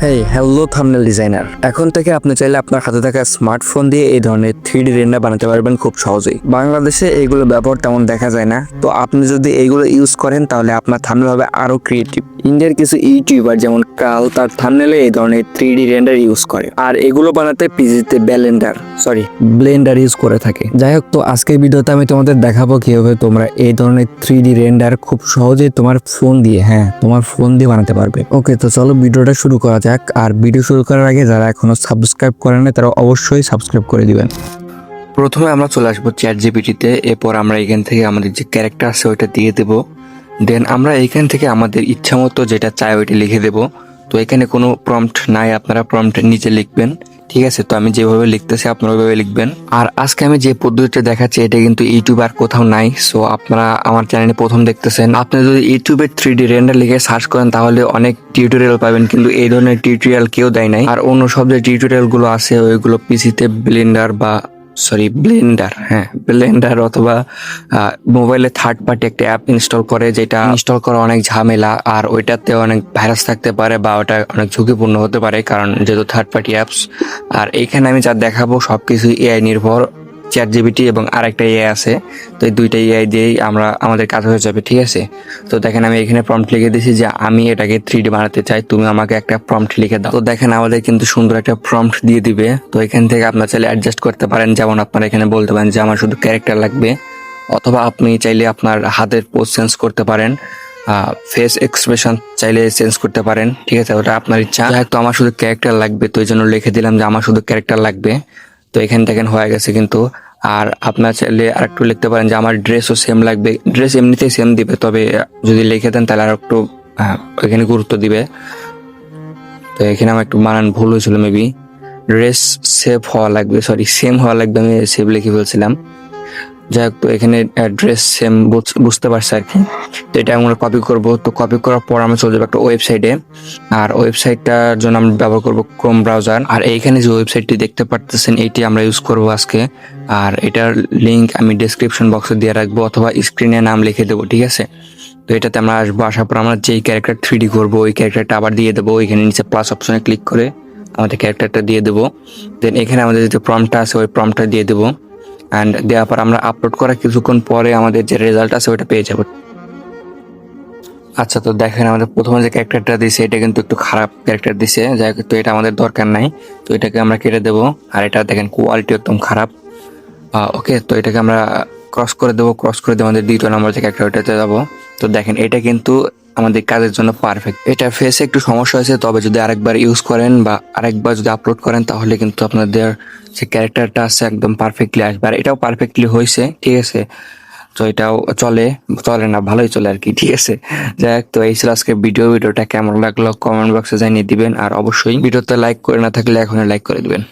Hey hello thumbnail designer, এখন থেকে আপনি চাইলে আপনার হাতে থাকা স্মার্টফোন দিয়ে এই ধরনের 3D রেন্ডার বানাতে পারবেন খুব সহজেই। বাংলাদেশে এইগুলো ব্যবহার তেমন দেখা যায় না, তো আপনি যদি এইগুলো ইউজ করেন তাহলে আপনার থাম্বনেল হবে আরো ক্রিয়েটিভ। ইন্ডিয়ার কিছু ইউটিউবার যেমন কাল তার থাম্বনেলে এই ধরনের 3D রেন্ডার ইউজ করে, আর এগুলো বানাতে পিসিতে ব্লেন্ডার ইউজ করে থাকে। যাই হোক, তো আজকের ভিডিওতে আমি তোমাদের দেখাবো কিভাবে তোমরা এই ধরনের 3D রেন্ডার খুব সহজেই তোমার ফোন দিয়ে বানাতে পারবে। ওকে, তো চলো ভিডিওটা শুরু করা যাক। আর ভিডিও শুরু করার আগে যারা এখনো সাবস্ক্রাইব করেন না তারা অবশ্যই সাবস্ক্রাইব করে দিবেন। প্রথমে আমরা চলে আসবো চ্যাট জিপিটিতে, এরপর আমরা এখান থেকে আমাদের যে ক্যারেক্টার আছে ওইটা দিয়ে দেবো। দেন আমরা এখান থেকে আমাদের ইচ্ছা মতো যেটা চাই ওইটা লিখে দেবো। তো এখানে কোনো প্রম্পট নাই, আপনারা প্রম্পটের নিচে লিখবেন। ঠিক আছে, তো আমি যেভাবে লিখতেছি আপনারা ওইভাবে লিখবেন। আর আজকে আমি যে পদ্ধতিটা দেখাচ্ছি এটা কিন্তু ইউটিউব আর কোথাও নাই। সো আপনারা আমার চ্যানেলে প্রথম দেখতেছেন। আপনি যদি ইউটিউবে 3D রেন্ডার লিখে সার্চ করেন তাহলে অনেক টিউটোরিয়াল পাবেন, কিন্তু এই ধরনের টিউটোরিয়াল কেউ দেয় নাই। আর অন্য সব যে টিউটোরিয়াল গুলো আছে ওইগুলো পিসিতে ব্লেন্ডার অথবা মোবাইলে থার্ড পার্টি একটা অ্যাপ ইনস্টল করে, যেটা ইনস্টল করা অনেক ঝামেলা। আর ওইটাতে অনেক ভাইরাস থাকতে পারে বা ওটা অনেক ঝুঁকিপূর্ণ হতে পারে, কারণ যেহেতু থার্ড পার্টি অ্যাপস। আর এইখানে আমি যা দেখাবো সবকিছু এআই নির্ভর। চ্যাট জিপিটি এবং আরেকটা এআই আছে, তো এই দুইটা এআই দিয়েই আমাদের কাজ হয়ে যাবে। ঠিক আছে, তো দেখেন আমি এখানে প্রম্পট লিখে দিয়েছি যে আমি এটাকে 3D বানাতে চাই, তুমি আমাকে একটা প্রম্পট লিখে দাও। তো দেখেন আমাদের কিন্তু সুন্দর একটা প্রম্পট দিয়ে দিবে। তো এখান থেকে আপনার চাইলে অ্যাডজাস্ট করতে পারেন, যেমন আপনারা এখানে বলতে পারেন যে আমার শুধু ক্যারেক্টার লাগবে, অথবা আপনি চাইলে আপনার হাতের পোজ চেঞ্জ করতে পারেন, ফেস এক্সপ্রেশন চাইলে চেঞ্জ করতে পারেন। ঠিক আছে, ওটা আপনার ইচ্ছা। তো আমার শুধু ক্যারেক্টার লাগবে, তো এই জন্য লিখে দিলাম যে আমার শুধু ক্যারেক্টার লাগবে। তো এখান থেকে হয়ে গেছে কিন্তু। আর আপনার চাইলে আর একটু লিখতে পারেন যে আমার ড্রেসও সেম লাগবে। ড্রেস এমনিতেই সেম দিবে, তবে যদি লিখে দেন তাহলে আর একটু এখানে গুরুত্ব দিবে। তো এখানে আমার একটু বানান ভুল হয়েছিল, মেবি ড্রেস সেম হওয়া লাগবে, আমি সেভ লিখে ফেলছিলাম। যাই হোক, তো এখানে ড্রেস সেম বুঝতে পারছি আর কি। তো এটা আমরা কপি করব। তো কপি করার পর আমরা চলে যাবো একটা ওয়েবসাইটে, আর ওয়েবসাইটটার জন্য আমরা ব্যবহার করব ক্রোম ব্রাউজার। আর এইখানে যে ওয়েবসাইটটি দেখতে পারতেছেন এইটি আমরা ইউজ করব আজকে। আর এটার লিঙ্ক আমি ডেসক্রিপশন বক্সে দিয়ে রাখবো, অথবা স্ক্রিনে নাম লিখে দেবো। ঠিক আছে, তো এটাতে আমরা আসবো, আসার পর আমরা যেই ক্যারেক্টার 3D করবো ওই ক্যারেক্টারটা আবার দিয়ে দেবো। এখানে নিচে প্লাস অপশনে ক্লিক করে আমাদের ক্যারেক্টারটা দিয়ে দেবো। দেন এখানে আমাদের যে প্রম্পটটা আছে ওই প্রম্পটটা দিয়ে দেবো। অ্যান্ড দেওয়ার পর আমরা আপলোড করার কিছুক্ষণ পরে আমাদের যে রেজাল্ট আছে ওটা পেয়ে যাবো। আচ্ছা, তো দেখেন আমাদের প্রথমে যে ক্যারেক্টারটা দিছে এটা কিন্তু একটু খারাপ ক্যারেক্টার দিছে। যাই হোক, তো এটা আমাদের দরকার নাই, তো এটাকে আমরা কেটে দেবো। আর এটা দেখেন কোয়ালিটি একদম খারাপ। ওকে, তো এটাকে আমরা ক্রস করে দেবো। আমাদের দ্বিতীয় নম্বর যে ক্যারেক্টারটাতে যাবো। তো দেখেন এটা কিন্তু আমাদের কাজের জন্য পারফেক্ট। এটা ফেসে একটু সমস্যা হয়েছে, তবে যদি আরেকবার ইউজ করেন বা আরেকবার যদি আপলোড করেন তাহলে কিন্তু আপনাদের যে ক্যারেক্টারটা আছে একদম পারফেক্টলি আসবে। আর এটাও পারফেক্টলি হয়েছে। ঠিক আছে, তো এটাও চলে না, ভালোই চলে আর কি। ঠিক আছে, যাই হোক, তো এই ছিল আজকে ভিডিওটা কেমন লাগলো কমেন্ট বক্সে জানিয়ে দিবেন। আর অবশ্যই ভিডিওতে লাইক করে না থাকলে এখনই লাইক করে দিবেন।